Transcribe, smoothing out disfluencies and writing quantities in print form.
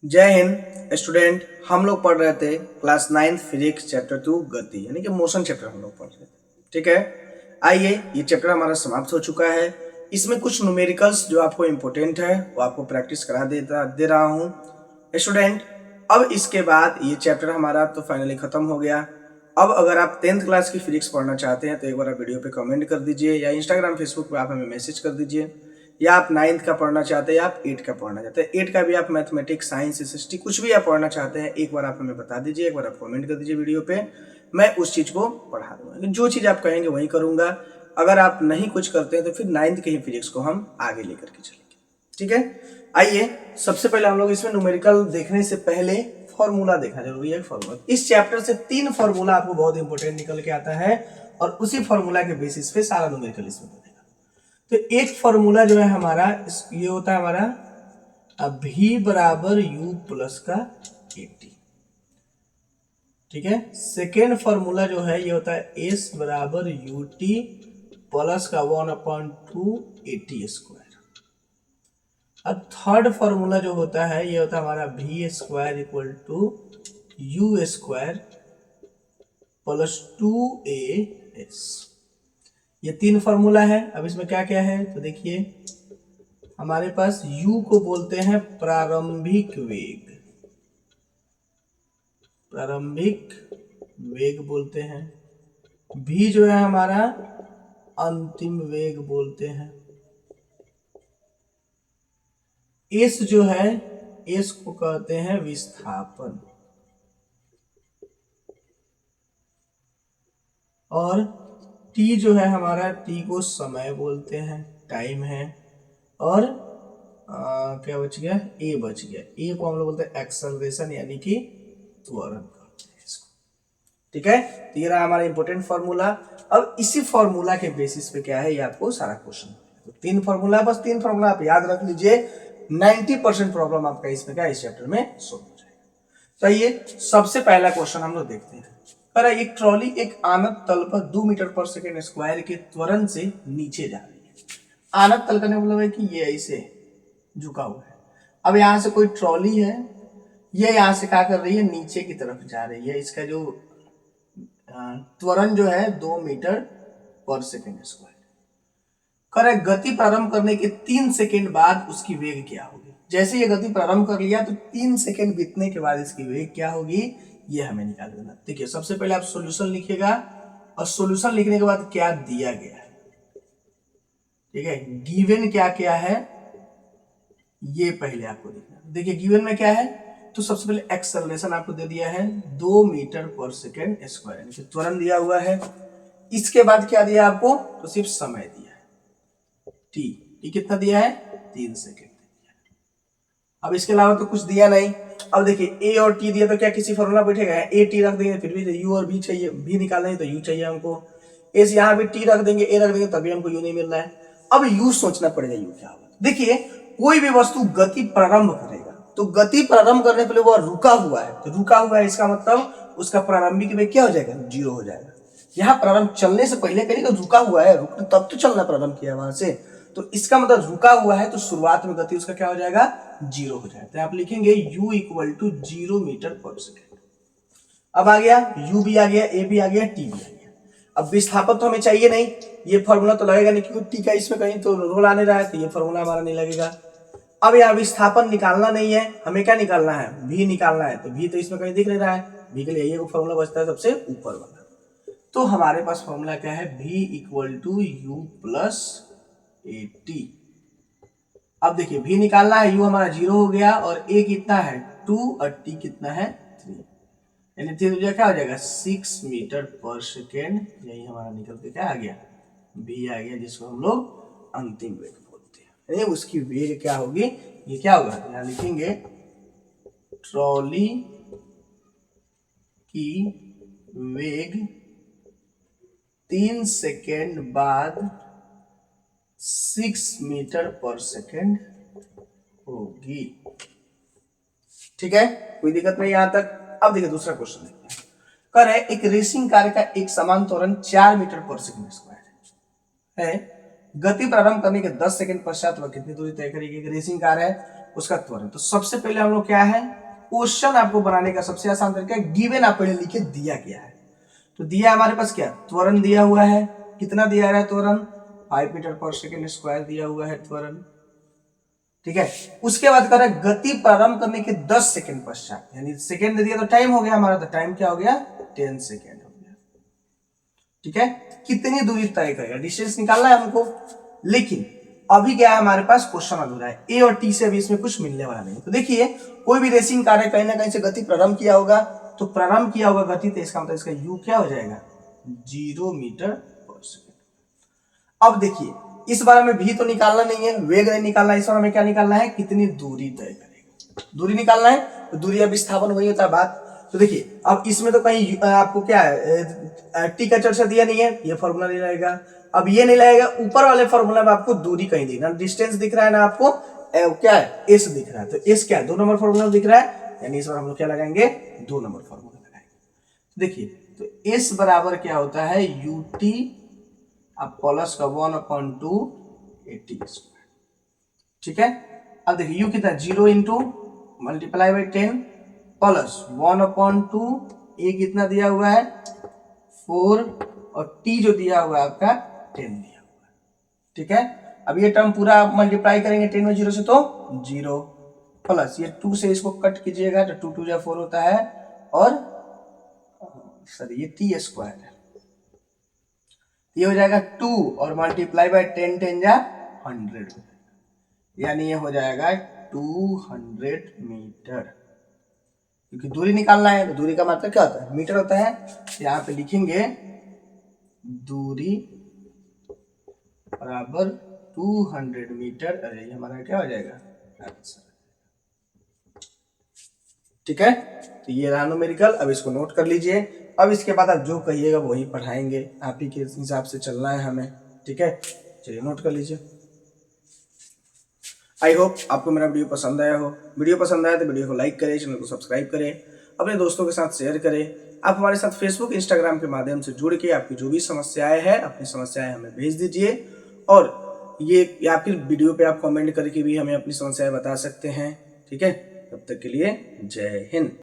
जय हिंद स्टूडेंट। हम लोग पढ़ रहे थे क्लास 9 फिजिक्स चैप्टर 2 गति यानी कि मोशन चैप्टर हम लोग पढ़ रहे थे। ठीक है, आइए ये चैप्टर हमारा समाप्त हो चुका है। इसमें कुछ न्यूमेरिकल्स जो आपको इम्पोर्टेंट है वो आपको प्रैक्टिस करा दे रहा हूँ स्टूडेंट। अब इसके बाद ये चैप्टर हमारा तो फाइनली खत्म हो गया। अब अगर आप 10th क्लास की फिजिक्स पढ़ना चाहते हैं तो एक बार आप वीडियो पे कमेंट कर दीजिए या इंस्टाग्राम फेसबुक पे आप हमें मैसेज कर दीजिए, या आप 9th का पढ़ना चाहते हैं या आप 8 का पढ़ना चाहते हैं। 8 का भी आप मैथमेटिक्स, साइंस, एसएसटी कुछ भी आप पढ़ना चाहते हैं, एक बार आप हमें बता दीजिए, एक बार आप कमेंट कर दीजिए वीडियो पे, मैं उस चीज़ को पढ़ा दूंगा। जो चीज़ आप कहेंगे वही करूंगा। अगर आप नहीं कुछ करते हैं तो फिर 9th के ही फिजिक्स को हम आगे लेकर के चलेंगे। ठीक है, आइए सबसे पहले हम लोग इसमें न्यूमेरिकल देखने से पहले फॉर्मूला देखना जरूरी है। फॉर्मूला इस चैप्टर से 3 फॉर्मूला आपको बहुत इंपॉर्टेंट निकल के आता है और उसी फॉर्मूला के बेसिस पे सारा न्यूमेरिकल इसमें बनेगा। तो एक फॉर्मूला जो है हमारा ये होता है हमारा v बराबर u प्लस का 80। ठीक है, सेकेंड फॉर्मूला जो है ये होता है s बराबर ut प्लस का 1/2 80 स्क्वायर। अब थर्ड फॉर्मूला जो होता है ये होता है हमारा v square equal to u square plus 2as। ये 3 फॉर्मूला है। अब इसमें क्या क्या है तो देखिए, हमारे पास u को बोलते हैं प्रारंभिक वेग, प्रारंभिक वेग बोलते हैं। v जो है हमारा अंतिम वेग बोलते हैं। s जो है s को कहते हैं विस्थापन, और t जो है हमारा t को समय बोलते हैं, टाइम है। और क्या बच गया, a बच गया। a को हम लोग बोलते हैं एक्सेलरेशन यानी कि त्वरण कहते हैं इसको। ठीक है, तो ये रहा हमारा इंपॉर्टेंट फॉर्मूला। अब इसी फॉर्मूला के बेसिस पे क्या है ये आपको सारा क्वेश्चन, तो 3 फॉर्मूला, बस 3 फॉर्मूला आप याद रख लीजिए। 90% प्रॉब्लम आपका इसमें क्या इस चैप्टर में सोल्व हो जाएगा। चलिए सबसे पहला क्वेश्चन हम लोग देखते हैं। पर एक ट्रॉली एक आनत तल पर 2 मीटर पर सेकेंड स्क्वायर के त्वरण से नीचे जा रही है। आनत तल का मतलब है कि ये ऐसे झुका हुआ है। अब यहाँ से कोई ट्रॉली है, ये यहाँ से क्या कर रही है, नीचे की तरफ जा रही है। इसका जो त्वरण जो है 2 मीटर पर सेकेंड स्क्वायर। करे गति प्रारंभ करने के 3 सेकेंड बाद उसकी वेग क्या होगी। जैसे ये गति प्रारंभ कर लिया तो 3 सेकेंड बीतने के बाद इसकी वेग क्या होगी ये हमें निकाल देना। देखिए सबसे पहले आप सॉल्यूशन लिखिएगा और सॉल्यूशन लिखने के बाद क्या दिया गया है, ठीक है, गिवन क्या क्या है ये पहले आपको देखना। देखिए गिवन में क्या है, तो सबसे पहले एक्सेलरेशन आपको दे दिया है 2 मीटर पर सेकेंड स्क्वायर यानी कि त्वरण दिया हुआ है। इसके बाद क्या दिया आपको, तो सिर्फ समय दिया है टी कितना दिया है 3 सेकेंड। अब इसके अलावा तो कुछ दिया नहीं। अब देखिए ए और टी दिया तो क्या किसी फॉर्मूला बैठेगा, ए टी रख देंगे फिर भी यू और बी चाहिए, बी निकालेंगे तो यू चाहिए हमको। एस यहाँ भी टी रख देंगे, ए रख देंगे तभी हमको यू नहीं मिल रहा है। अब यू सोचना पड़ेगा यू क्या होगा। देखिए कोई भी वस्तु गति प्रारंभ करेगा तो गति प्रारंभ करने पहले वो रुका हुआ है, तो रुका हुआ है इसका मतलब उसका प्रारंभिक वेग क्या हो जाएगा, 0 हो जाएगा। यहाँ प्रारंभ चलने से पहले कहीं रुका हुआ है, रुकने तब तो चलना प्रारंभ किया वहां से, तो इसका मतलब रुका हुआ है तो शुरुआत में गति उसका क्या हो जाएगा 0 हो जाएगा। तो आप लिखेंगे u इक्वल टू 0 मीटर पर सेकेंड। अब आ गया u भी आ गया, a भी आ गया, t भी आ गया। अब विस्थापन तो हमें चाहिए नहीं, ये फॉर्मूला तो लगेगा नहीं क्योंकि t का इसमें कहीं तो रोल आने रहा है तो ये फॉर्मूला हमारा नहीं लगेगा। अब यहाँ विस्थापन निकालना नहीं है, हमें क्या निकालना है, v निकालना है। तो v तो इसमें कहीं दिख नहीं रहा है, v के लिए ये फॉर्मूला बचता है सबसे ऊपर वाला। तो हमारे पास फॉर्मूला क्या है, v equal to u plus 80। अब देखिए v निकालना है, u हमारा 0 हो गया और a कितना है 2 और t कितना है 3, यानी 3 क्या हो जाएगा 6 मीटर पर सेकेंड। यही हमारा निकल के क्या आ गया v आ गया, जिसको हम लोग अंतिम वेग बोलते हैं। यानी उसकी वेग क्या होगी, ये क्या होगा, यहाँ लिखेंगे ट्रॉली की वेग 3 सेकेंड बाद 6 मीटर पर सेकेंड होगी। ठीक है, कोई दिक्कत नहीं यहां तक। अब देखिए दूसरा क्वेश्चन देखते हैं। कर है एक रेसिंग कार का एक समान त्वरण 4 मीटर पर सेकेंड स्क्वायर है। गति प्रारंभ करने के 10 सेकंड पश्चात वह कितनी दूरी तय करेगी। एक रेसिंग कार है, उसका त्वरण। तो सबसे पहले हम लोग क्या है, क्वेश्चन आपको बनाने का सबसे आसान तरीका है, गिवन आप पहले लिखे दिया गया है। तो दिया हमारे पास क्या, त्वरण दिया हुआ है, कितना दिया रहा है त्वरण, 5 मीटर पर सेकेंड स्क्वायर दिया हुआ है त्वरण, ठीक है। उसके बाद कर गति प्रारंभ करने के 10 सेकंड पश्चात, यानी सेकंड दे दिया तो टाइम हो गया हमारा, तो टाइम क्या हो गया, 10 सेकंड हो गया, ठीक है। कितनी दूरी तय करेगा, डिस्टेंस निकालना है हमको। लेकिन अभी क्या है हमारे पास, क्वेश्चन अधूरा है, ए और टी से अभी इसमें कुछ मिलने वाला नहीं। तो देखिए कोई भी रेसिंग कार है, कहीं ना कहीं से गति प्रारंभ किया होगा, तो प्रारंभ किया होगा गति, तो इसका मतलब इसका यू क्या हो जाएगा, 0 मीटर पर सेकेंड। अब देखिए इस बार हमें भी तो निकालना नहीं है, वेग नहीं निकालना है, इस बार हमें क्या निकालना है, कितनी दूरी तय करेगा, दूरी निकालना है। तो दूरी अब विस्थापन वही होता है बात। तो देखिए अब इसमें तो कहीं आपको क्या है, टी का चर्चा दिया नहीं है, ये फॉर्मूला नहीं लगेगा। अब ये नहीं लगेगा, ऊपर वाले फॉर्मूला में आपको दूरी कहीं दिख रहा है, डिस्टेंस दिख रहा है ना आपको, क्या है, एस दिख रहा है। तो एस क्या है, 2 नंबर फॉर्मूला दिख रहा है, यानी इस बार हम लोग क्या लगाएंगे, 2 नंबर फॉर्मूला लगाएंगे। देखिए तो एस बराबर क्या होता है, यू टी अब प्लस का 1/2 80 स्क्वायर, ठीक है। अब देखिए यू कितना, 0 इंटू मल्टीप्लाई बाई 10 प्लस 1/2, ए कितना दिया हुआ है 4, और टी जो दिया हुआ है आपका 10 दिया हुआ है, ठीक है। अब ये टर्म पूरा मल्टीप्लाई करेंगे 10 में 0 से, तो 0 प्लस ये 2 से इसको कट कीजिएगा तो 2 2 4 होता है, और सॉरी ये टी स्क्वायर है, ये हो जाएगा 2 और मल्टीप्लाई बाय 10 10 जा 100, यानी ये हो जाएगा 200 मीटर, क्योंकि दूरी निकालना है। तो दूरी का मतलब क्या होता है, मीटर होता है। यहाँ पे लिखेंगे दूरी बराबर 200 मीटर, अरे ये हमारा क्या हो जाएगा आंसर, ठीक है। तो ये रहा न्यूमेरिकल, अब इसको नोट कर लीजिए। अब इसके बाद आप जो कहिएगा वही पढ़ाएंगे, आप ही के हिसाब से चलना है हमें, ठीक है। चलिए नोट कर लीजिए। आई होप आपको मेरा वीडियो पसंद आया हो। वीडियो पसंद आया तो वीडियो को लाइक करें, चैनल को सब्सक्राइब करें, अपने दोस्तों के साथ शेयर करें। आप हमारे साथ फेसबुक इंस्टाग्राम के माध्यम से जुड़ के आपकी जो भी समस्याएं हैं, अपनी समस्याएं हमें भेज दीजिए, और ये या फिर वीडियो पे आप कमेंट करके भी हमें अपनी समस्याएं बता सकते हैं, ठीक है। तब तक के लिए जय हिंद।